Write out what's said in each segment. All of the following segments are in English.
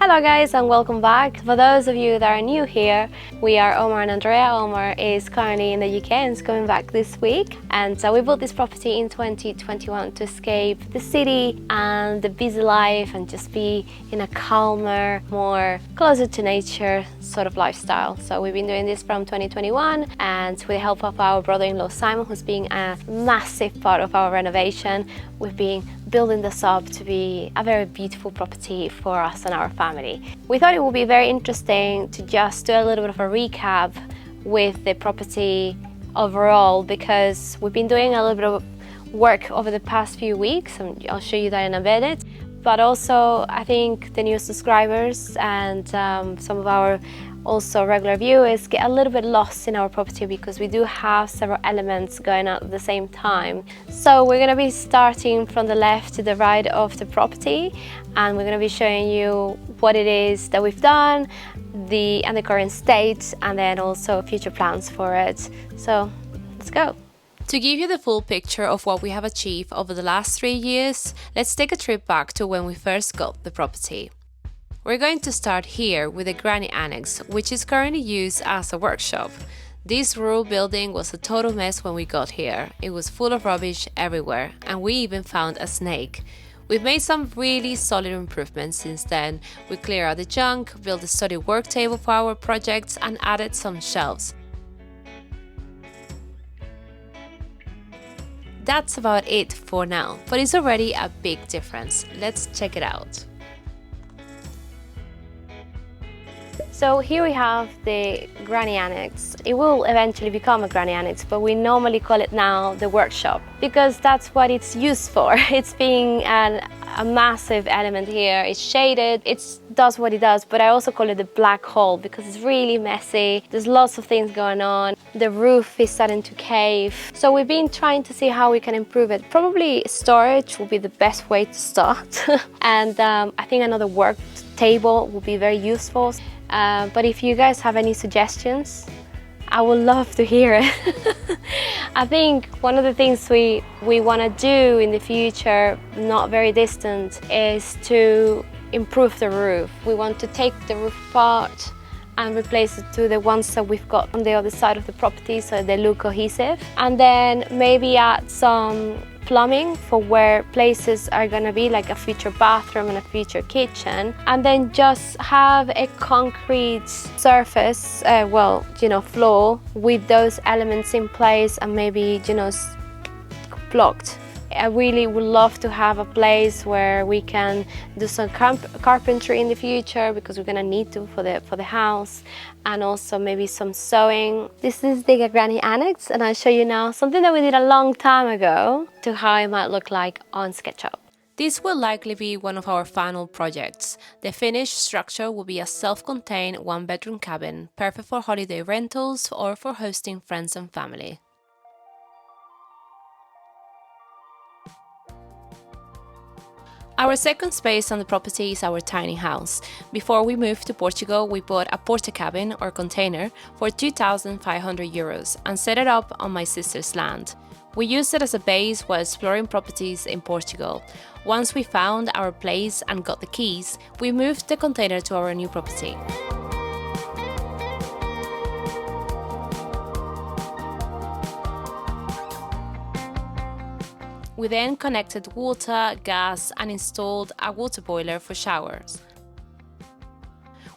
Hello guys and welcome back. For those of you that are new here, we are Omar and Andrea. Omar is currently in the UK and is coming back this week. And so we bought this property in 2021 to escape the city and the busy life and just be in a calmer, more closer to nature sort of lifestyle. So we've been doing this from 2021 and with the help of our brother-in-law Simon, who's been a massive part of our renovation. We've been building this up to be a very beautiful property for us and our family. We thought it would be very interesting to just do a little bit of a recap with the property overall, because we've been doing a little bit of work over the past few weeks, and I'll show you that in a minute. But also I think the new subscribers and some of our also regular viewers get a little bit lost in our property because we do have several elements going on at the same time. So we're going to be starting from the left to the right of the property, and we're going to be showing you what it is that we've done, the current state, and then also future plans for it. So let's go. To give you the full picture of what we have achieved over the last 3 years, let's take a trip back to when we first got the property. We're going to start here with the granny annex, which is currently used as a workshop. This rural building was a total mess when we got here. It was full of rubbish everywhere, and we even found a snake. We've made some really solid improvements since then. We cleared out the junk, built a study work table for our projects, and added some shelves. That's about it for now, but it's already a big difference. Let's check it out. So here we have the granny annex. It will eventually become a granny annex, but we normally call it now the workshop because that's what it's used for. It's being a massive element here. It's shaded, it does what it does, but I also call it the black hole because it's really messy. There's lots of things going on. The roof is starting to cave. So we've been trying to see how we can improve it. Probably storage will be the best way to start. And I think another work table will be very useful. But if you guys have any suggestions, I would love to hear it. I think one of the things we want to do in the future, not very distant, is to improve the roof. We want to take the roof apart and replace it to the ones that we've got on the other side of the property so they look cohesive. And then maybe add some plumbing for where places are gonna be, like a future bathroom and a future kitchen, and then just have a concrete surface, floor with those elements in place and maybe, blocked. I really would love to have a place where we can do some carpentry in the future because we're gonna need to for the house, and also maybe some sewing. This is the granny annex, and I'll show you now something that we did a long time ago to how it might look like on SketchUp. This will likely be one of our final projects. The finished structure will be a self-contained one-bedroom cabin, perfect for holiday rentals or for hosting friends and family. Our second space on the property is our tiny house. Before we moved to Portugal, we bought a porta cabin or container for €2,500 and set it up on my sister's land. We used it as a base while exploring properties in Portugal. Once we found our place and got the keys, we moved the container to our new property. We then connected water, gas, and installed a water boiler for showers.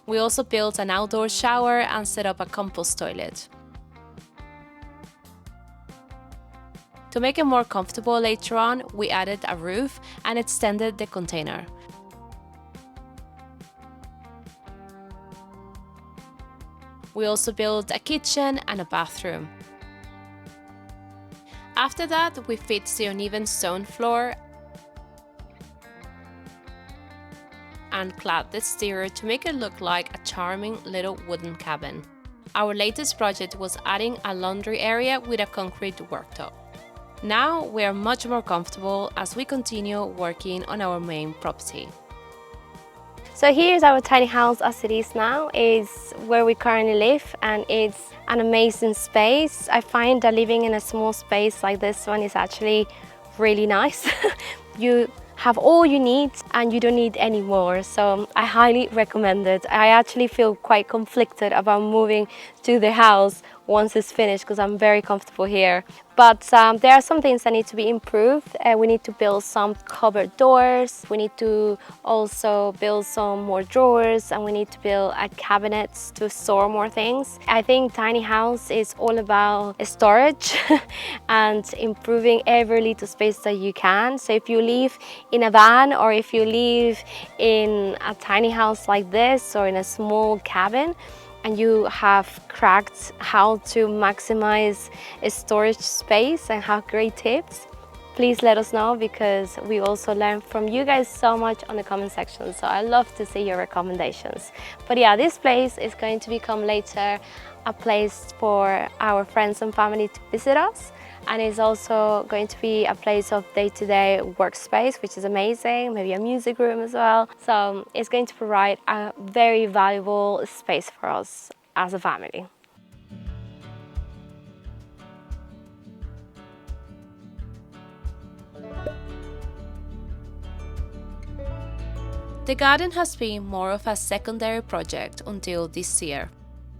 We also built an outdoor shower and set up a compost toilet. To make it more comfortable later on, we added a roof and extended the container. We also built a kitchen and a bathroom. After that, we fixed the uneven stone floor and clad the exterior to make it look like a charming little wooden cabin. Our latest project was adding a laundry area with a concrete worktop. Now we are much more comfortable as we continue working on our main property. So here's our tiny house as it is now. It's where we currently live, and it's an amazing space. I find that living in a small space like this one is actually really nice. You have all you need and you don't need any more. So I highly recommend it. I actually feel quite conflicted about moving to the house once it's finished because I'm very comfortable here. But there are some things that need to be improved. We need to build some cupboard doors. We need to also build some more drawers, and we need to build a cabinet to store more things. I think tiny house is all about storage and improving every little space that you can. So if you live in a van, or if you live in a tiny house like this, or in a small cabin, and you have cracked how to maximize storage space and have great tips, please let us know, because we also learn from you guys so much on the comment section. So I love to see your recommendations. But yeah, this place is going to become later a place for our friends and family to visit us. And it's also going to be a place of day-to-day workspace, which is amazing, maybe a music room as well. So it's going to provide a very valuable space for us as a family. The garden has been more of a secondary project until this year.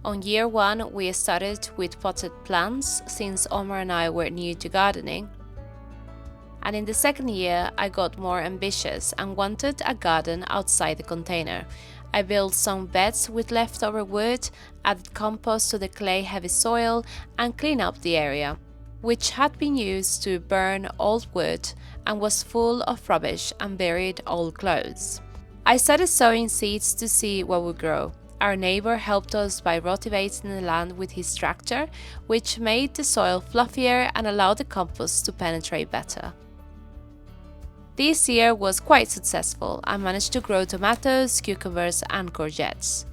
On year one, we started with potted plants since Omar and I were new to gardening. And in the second year, I got more ambitious and wanted a garden outside the container. I built some beds with leftover wood, added compost to the clay-heavy soil, and cleaned up the area, which had been used to burn old wood and was full of rubbish and buried old clothes. I started sowing seeds to see what would grow. Our neighbor helped us by rotivating the land with his tractor, which made the soil fluffier and allowed the compost to penetrate better. This year was quite successful. I managed to grow tomatoes, cucumbers, and courgettes.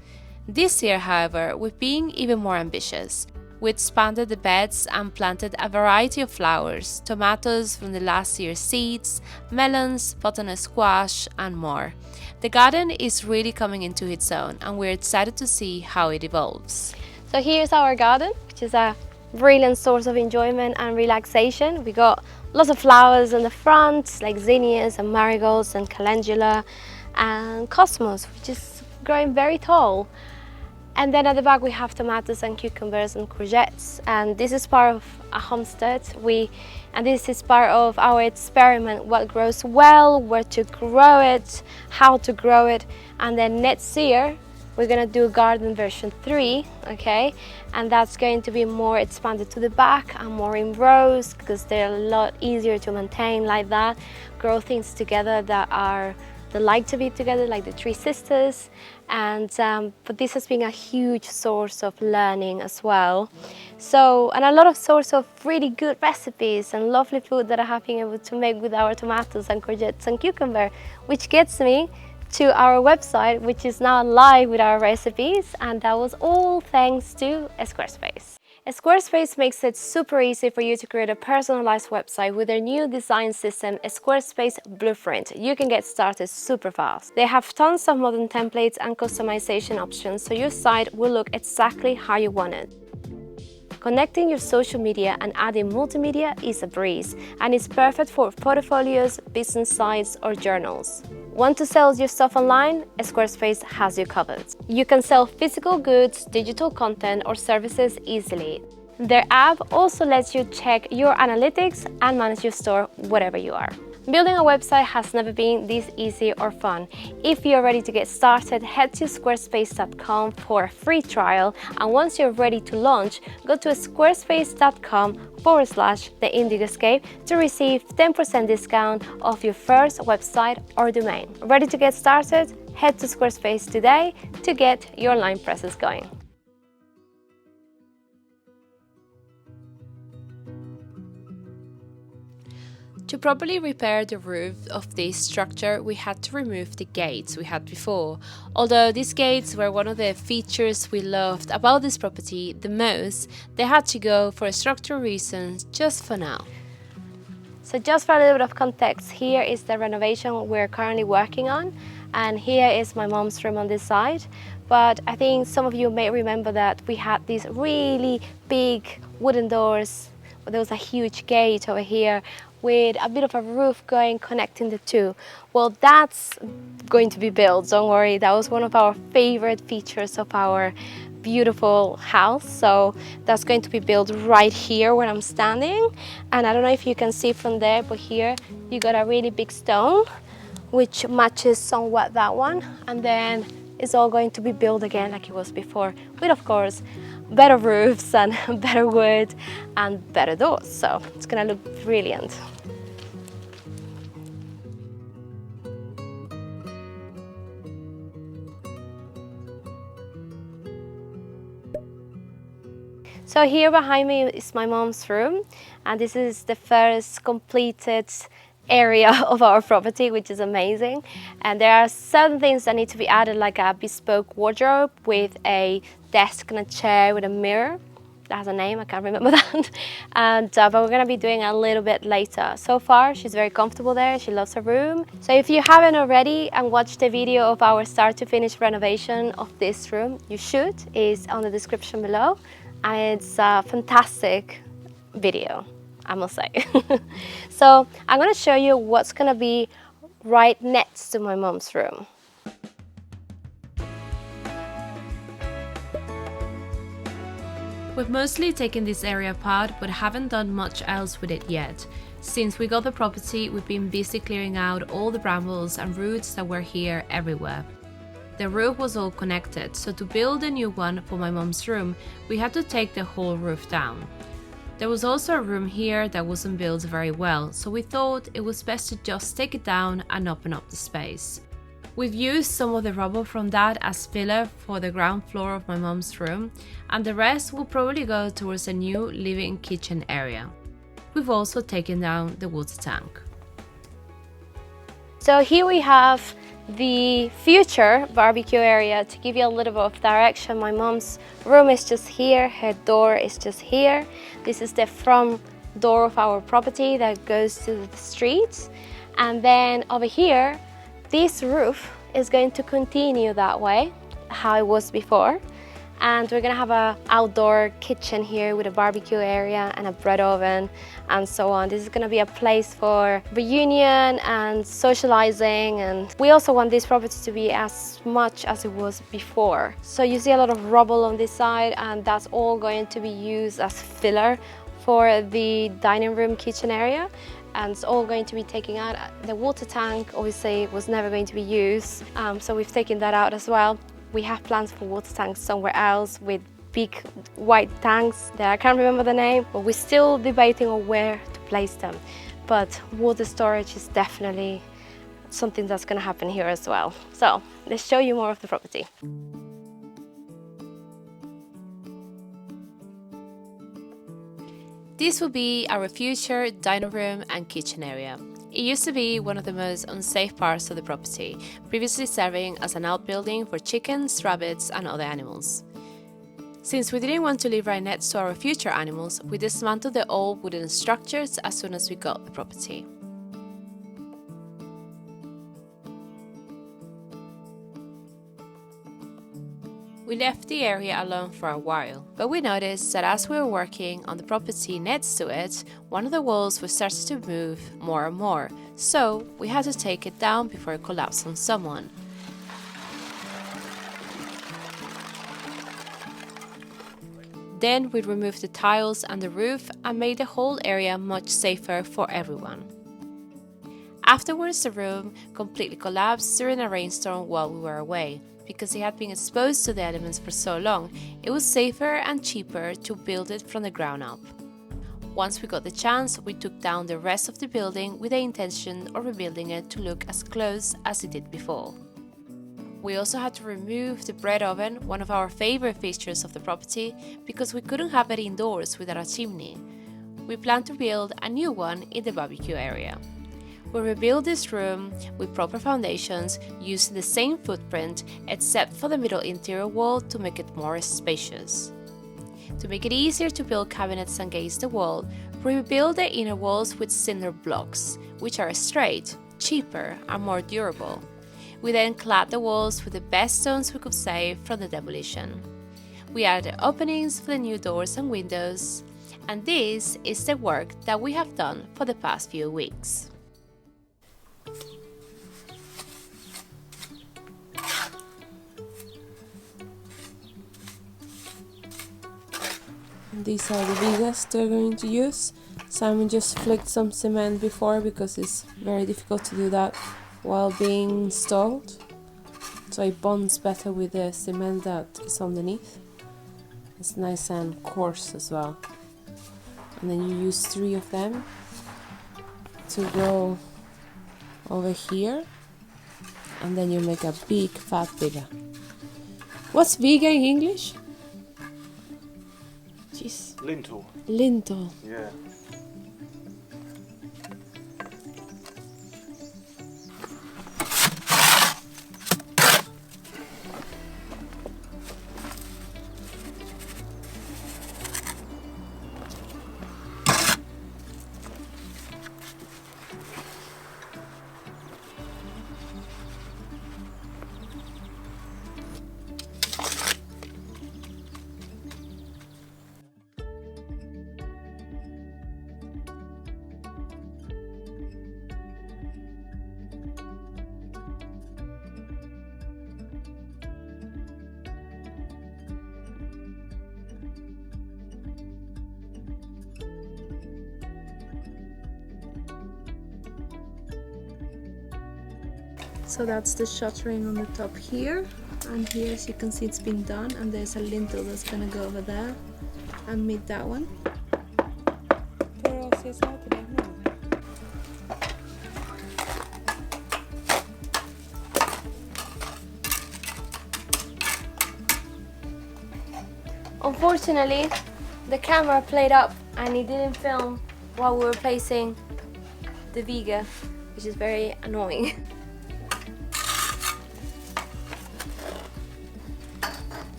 This year, however, we've been even more ambitious. We expanded the beds and planted a variety of flowers, tomatoes from the last year's seeds, melons, butternut squash, and more. The garden is really coming into its own, and we're excited to see how it evolves. So here's our garden, which is a brilliant source of enjoyment and relaxation. We got lots of flowers in the front, like zinnias and marigolds and calendula and cosmos, which is growing very tall. And then at the back we have tomatoes and cucumbers and courgettes, and this is part of a homestead. And this is part of our experiment: what grows well, where to grow it, how to grow it. And then next year we're gonna do garden version 3, okay? And that's going to be more expanded to the back and more in rows, because they're a lot easier to maintain like that. Grow things together that like to be together, like the 3 sisters. And but this has been a huge source of learning as well. So, and a lot of source of really good recipes and lovely food that I have been able to make with our tomatoes and courgettes and cucumber, which gets me to our website, which is now live with our recipes, and that was all thanks to Squarespace. Squarespace makes it super easy for you to create a personalized website with their new design system, Squarespace Blueprint. You can get started super fast. They have tons of modern templates and customization options, so your site will look exactly how you want it. Connecting your social media and adding multimedia is a breeze, and it's perfect for portfolios, business sites, or journals. Want to sell your stuff online? Squarespace has you covered. You can sell physical goods, digital content, or services easily. Their app also lets you check your analytics and manage your store wherever you are. Building a website has never been this easy or fun. If you're ready to get started, head to squarespace.com for a free trial, and once you're ready to launch, go to squarespace.com/The Indigo Escape to receive 10% discount off your first website or domain. Ready to get started? Head to Squarespace today to get your online presence going. To properly repair the roof of this structure, we had to remove the gates we had before. Although these gates were one of the features we loved about this property the most, they had to go for structural reasons just for now. So just for a little bit of context, here is the renovation we're currently working on, and here is my mom's room on this side. But I think some of you may remember that we had these really big wooden doors there was a huge gate over here with a bit of a roof going connecting the two. Well, that's going to be built, don't worry. That was one of our favorite features of our beautiful house. So that's going to be built right here where I'm standing. And I don't know if you can see from there, but here you got a really big stone which matches somewhat that one, and then it's all going to be built again like it was before, with of course better roofs and better wood and better doors. So it's gonna look brilliant. So here behind me is my mom's room, and this is the first completed area of our property, which is amazing. And there are certain things that need to be added, like a bespoke wardrobe with a desk and a chair with a mirror. That has a name, I can't remember that. And but we're gonna be doing a little bit later. So far, she's very comfortable there. She loves her room. So if you haven't already and watched the video of our start to finish renovation of this room, you should. It's on the description below. And it's a fantastic video, I must say. So I'm gonna show you what's gonna be right next to my mom's room. We've mostly taken this area apart, but haven't done much else with it yet. Since we got the property, we've been busy clearing out all the brambles and roots that were here everywhere. The roof was all connected, so to build a new one for my mom's room, we had to take the whole roof down. There was also a room here that wasn't built very well, so we thought it was best to just take it down and open up the space. We've used some of the rubble from that as filler for the ground floor of my mom's room, and the rest will probably go towards a new living kitchen area. We've also taken down the water tank. So here we have the future barbecue area. To give you a little bit of direction, my mom's room is just here, her door is just here. This is the front door of our property that goes to the street. And then over here, this roof is going to continue that way, how it was before. And we're gonna have an outdoor kitchen here with a barbecue area and a bread oven and so on. This is gonna be a place for reunion and socializing, and we also want this property to be as much as it was before. So you see a lot of rubble on this side, and that's all going to be used as filler for the dining room kitchen area. And it's all going to be taken out. The water tank obviously was never going to be used, so we've taken that out as well. We have plans for water tanks somewhere else with big white tanks that I can't remember the name, but we're still debating on where to place them. But water storage is definitely something that's going to happen here as well. So let's show you more of the property. This will be our future dining room and kitchen area. It used to be one of the most unsafe parts of the property, previously serving as an outbuilding for chickens, rabbits and other animals. Since we didn't want to live right next to our future animals, we dismantled the old wooden structures as soon as we got the property. We left the area alone for a while, but we noticed that as we were working on the property next to it, one of the walls was starting to move more and more, so we had to take it down before it collapsed on someone. Then we removed the tiles and the roof and made the whole area much safer for everyone. Afterwards, the room completely collapsed during a rainstorm while we were away. Because it had been exposed to the elements for so long, it was safer and cheaper to build it from the ground up. Once we got the chance, we took down the rest of the building with the intention of rebuilding it to look as close as it did before. We also had to remove the bread oven, one of our favorite features of the property, because we couldn't have it indoors without a chimney. We plan to build a new one in the barbecue area. We rebuilt this room with proper foundations using the same footprint except for the middle interior wall to make it more spacious. To make it easier to build cabinets against the wall, we rebuilt the inner walls with cinder blocks, which are straight, cheaper and more durable. We then clad the walls with the best stones we could save from the demolition. We added openings for the new doors and windows, And this is the work that we have done for the past few weeks. These are the vigas they're going to use. Simon just flicked some cement before because it's very difficult to do that while being installed. So it bonds better with the cement that is underneath. It's nice and coarse as well. And then you use 3 of them to go over here. And then you make a big fat viga. What's viga in English? Jeez. Lintel. Lintel. Yeah. So that's the shuttering on the top here, and here as you can see it's been done, and there's a lintel that's gonna go over there and meet that one. Pero si es la otra, no. Unfortunately, the camera played up and it didn't film while we were placing the viga, which is very annoying.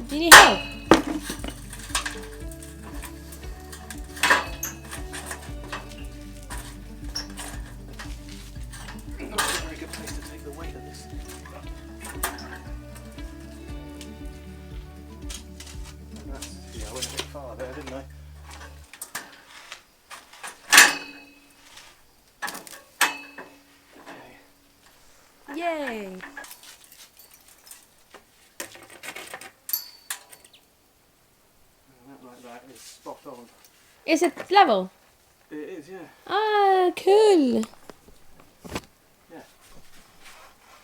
Do you need help? Not a very good place to take the weight of this. Yeah, I went a bit far there, didn't I? Okay. Yay! Like that is spot on. Is it level? It is, yeah. Ah, cool! Yeah.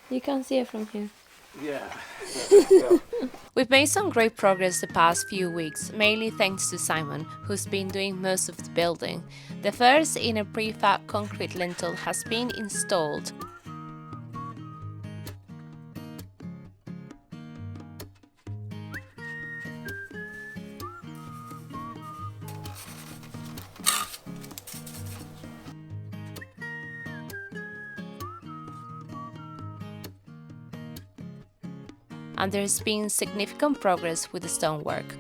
You can't see it from here. Yeah. Well, We've made some great progress the past few weeks, mainly thanks to Simon, who's been doing most of the building. The first inner prefab concrete lintel has been installed. And there's been significant progress with the stonework.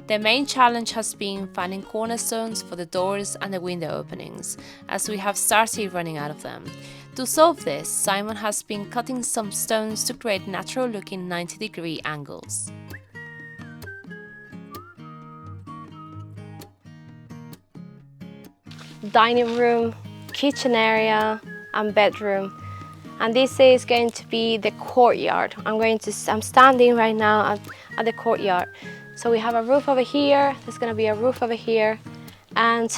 The main challenge has been finding cornerstones for the doors and the window openings, as we have started running out of them. To solve this, Simon has been cutting some stones to create natural-looking 90-degree angles. Dining room, kitchen area, and bedroom. And this is going to be the courtyard. I'm standing right now at the courtyard. So we have a roof over here, there's gonna be a roof over here, and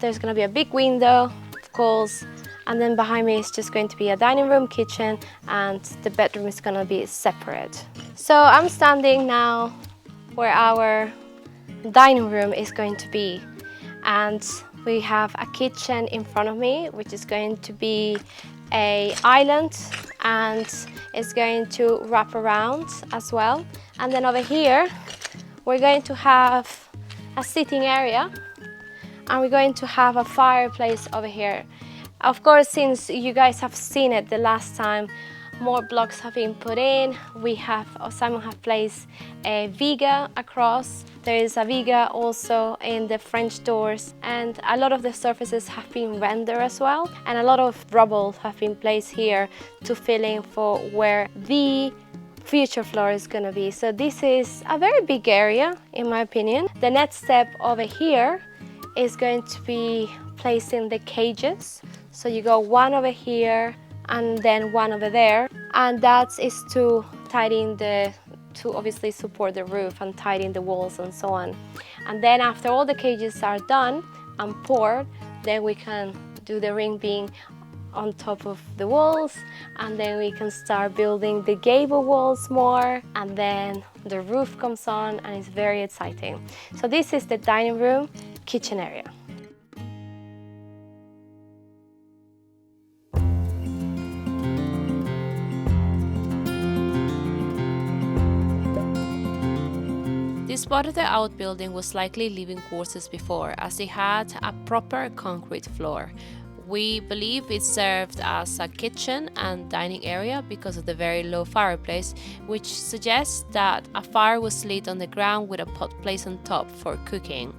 there's gonna be a big window, of course, and then behind me is just going to be a dining room, kitchen, and the bedroom is gonna be separate. So I'm standing now where our dining room is going to be, and we have a kitchen in front of me, which is going to be an island, and it's going to wrap around as well. And then over here we're going to have a sitting area, and we're going to have a fireplace over here. Of course, since you guys have seen it the last time, more blocks have been put in. Simon have placed a viga across. There is a viga also in the French doors, and a lot of the surfaces have been rendered as well, and a lot of rubble have been placed here to fill in for where the future floor is going to be. So this is a very big area in my opinion. The next step over here is going to be placing the cages. So you go one over here and then one over there, and that is to tidying to obviously support the roof and tidying the walls and so on. And then after all the cages are done and poured, then we can do the ring beam on top of the walls, and then we can start building the gable walls more, and then the roof comes on, and it's very exciting. So this is the dining room kitchen area. This part of the outbuilding was likely living quarters before, as it had a proper concrete floor. We believe it served as a kitchen and dining area because of the very low fireplace, which suggests that a fire was lit on the ground with a pot placed on top for cooking.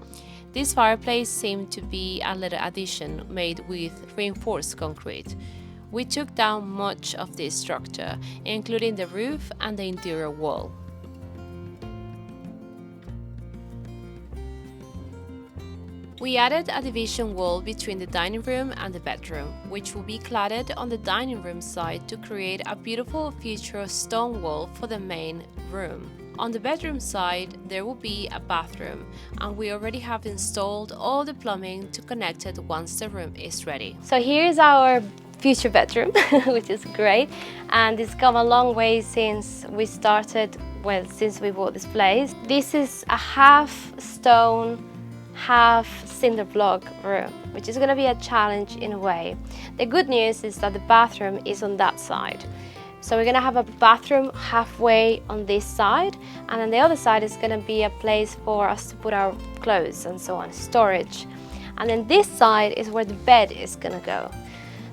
This fireplace seemed to be a little addition made with reinforced concrete. We took down much of this structure, including the roof and the interior wall. We added a division wall between the dining room and the bedroom, which will be cladded on the dining room side to create a beautiful future stone wall for the main room. On the bedroom side, there will be a bathroom, and we already have installed all the plumbing to connect it once the room is ready. So here's our future bedroom, which is great, and it's come a long way since we started, since we bought this place. This is a half stone, half cinder block room, which is going to be a challenge in a way. The good news is that the bathroom is on that side. So we're going to have a bathroom halfway on this side, and on the other side is going to be a place for us to put our clothes and so on, storage. And then this side is where the bed is going to go.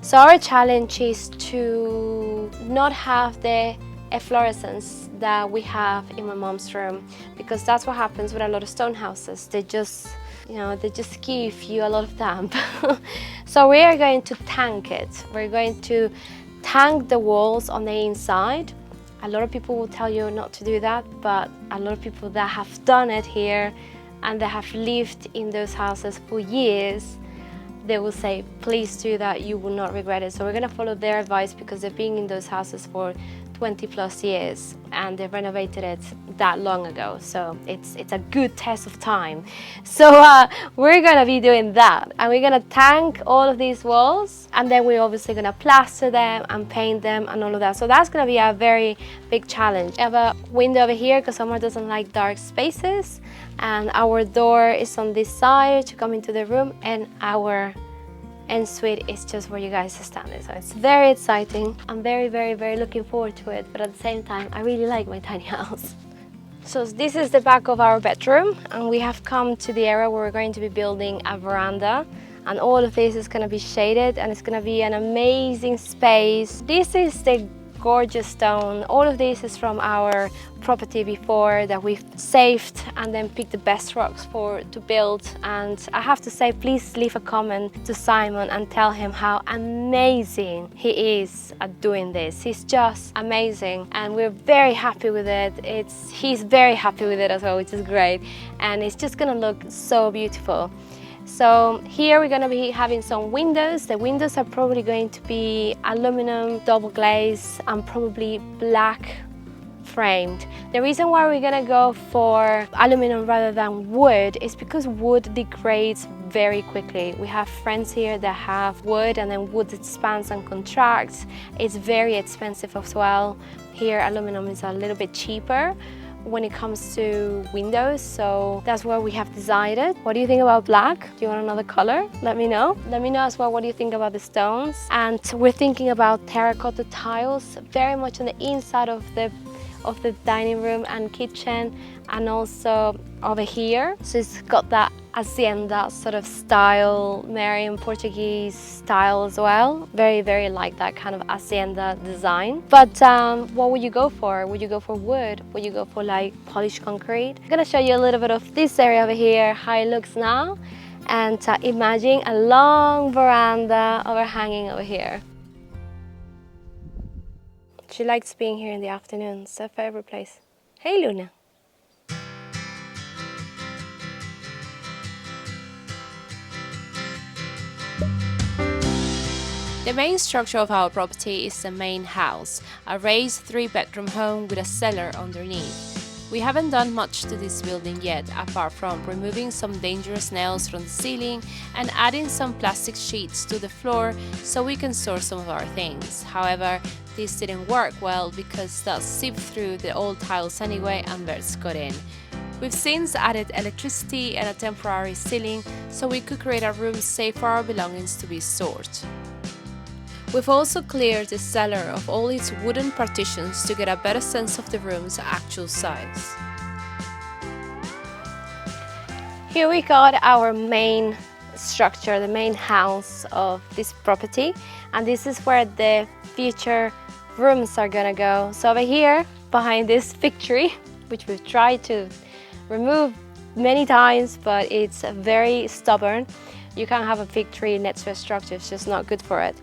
So our challenge is to not have the efflorescence that we have in my mom's room, because that's what happens with a lot of stone houses. They just give you a lot of damp. So we are going to tank it. We're going to tank the walls on the inside. A lot of people will tell you not to do that, but a lot of people that have done it here and that have lived in those houses for years, they will say, please do that, you will not regret it. So we're going to follow their advice, because they've been in those houses for 20 plus years and they renovated it that long ago, so it's a good test of time. So we're gonna be doing that, and we're gonna tank all of these walls, and then we're obviously gonna plaster them and paint them and all of that. So that's gonna be a very big challenge. I have a window over here because Omar doesn't like dark spaces, and our door is on this side to come into the room, and our ensuite is just where you guys are standing. So it's very exciting. I'm very, very, very looking forward to it, but at the same time, I really like my tiny house. So this is the back of our bedroom, and we have come to the area where we're going to be building a veranda, and all of this is going to be shaded, and it's going to be an amazing space. This is the gorgeous stone. All of this is from our property before that we've saved and then picked the best rocks to build. And I have to say, please leave a comment to Simon and tell him how amazing he is at doing this. He's just amazing, and we're very happy with it. He's very happy with it as well, which is great, and it's just gonna look so beautiful. So here we're going to be having some windows. The windows are probably going to be aluminum, double glaze, and probably black framed. The reason why we're going to go for aluminum rather than wood is because wood degrades very quickly. We have friends here that have wood, and then wood expands and contracts. It's very expensive as well. Here aluminum is a little bit cheaper when it comes to windows, so that's where we have decided. What do you think about black? Do you want another color? Let me know. Let me know as well what do you think about the stones. And we're thinking about terracotta tiles very much on the inside of the dining room and kitchen, and also over here. So it's got that hacienda sort of style, Marian Portuguese style as well. Very, very like that kind of hacienda design. But what would you go for? Would you go for wood? Would you go for like polished concrete? I'm gonna show you a little bit of this area over here, how it looks now. And imagine a long veranda overhanging over here. She likes being here in the afternoon. It's her favorite place. Hey, Luna. The main structure of our property is the main house, a raised 3-bedroom home with a cellar underneath. We haven't done much to this building yet, apart from removing some dangerous nails from the ceiling and adding some plastic sheets to the floor so we can store some of our things. However, this didn't work well because dust seeped through the old tiles anyway and birds got in. We've since added electricity and a temporary ceiling so we could create a room safe for our belongings to be stored. We've also cleared the cellar of all its wooden partitions to get a better sense of the room's actual size. Here we got our main structure, the main house of this property, and this is where the future rooms are gonna go. So over here, behind this fig tree, which we've tried to remove many times, but it's very stubborn. You can't have a fig tree next to a structure, it's just not good for it.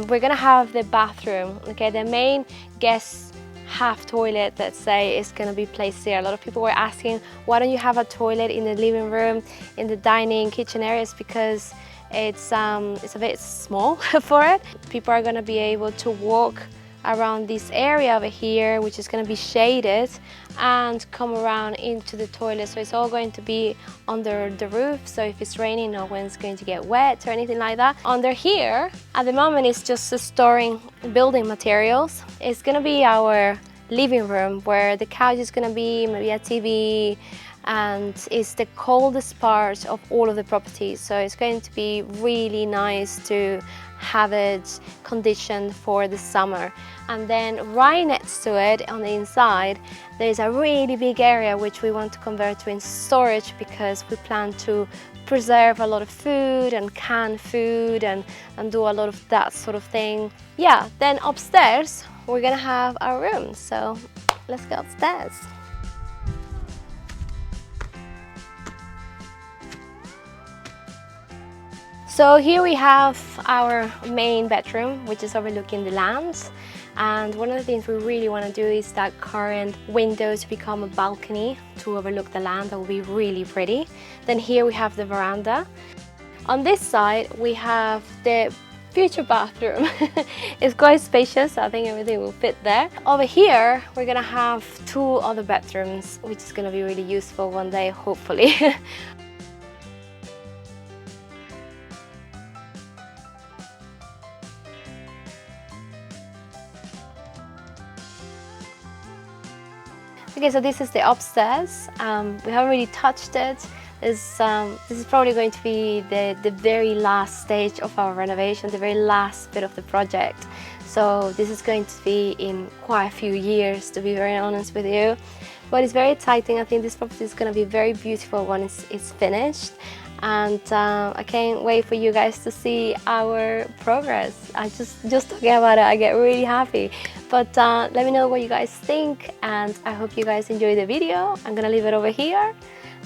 We're gonna have the bathroom, okay? The main guest half toilet, let's say, is gonna be placed there. A lot of people were asking, why don't you have a toilet in the living room, in the dining, kitchen areas? Because it's a bit small for it. People are gonna be able to walk around this area over here, which is going to be shaded, and come around into the toilet. So it's all going to be under the roof, so if it's raining, no one's going to get wet or anything like that. Under here, at the moment, it's just storing building materials. It's going to be our living room, where the couch is going to be, maybe a TV, and it's the coldest part of all of the property, so it's going to be really nice to have it conditioned for the summer. And then right next to it, on the inside, there's a really big area which we want to convert to in storage, because we plan to preserve a lot of food and can food and do a lot of that sort of thing. Yeah, then upstairs we're gonna have our room, so let's go upstairs. So here we have our main bedroom, which is overlooking the land. And one of the things we really want to do is that current windows become a balcony to overlook the land. That will be really pretty. Then here we have the veranda. On this side, we have the future bathroom. It's quite spacious, so I think everything will fit there. Over here, we're gonna have 2 other bedrooms, which is gonna be really useful one day, hopefully. Okay, so this is the upstairs. We haven't really touched it. This is probably going to be the very last stage of our renovation, the very last bit of the project. So this is going to be in quite a few years, to be very honest with you. But it's very exciting. I think this property is going to be very beautiful when it's finished. And I can't wait for you guys to see our progress. I just talking about it, I get really happy. But let me know what you guys think, and I hope you guys enjoy the video. I'm gonna leave it over here,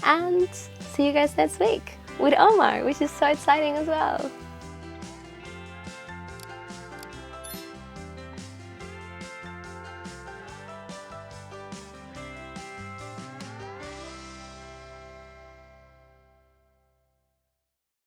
and see you guys next week with Omar, which is so exciting as well.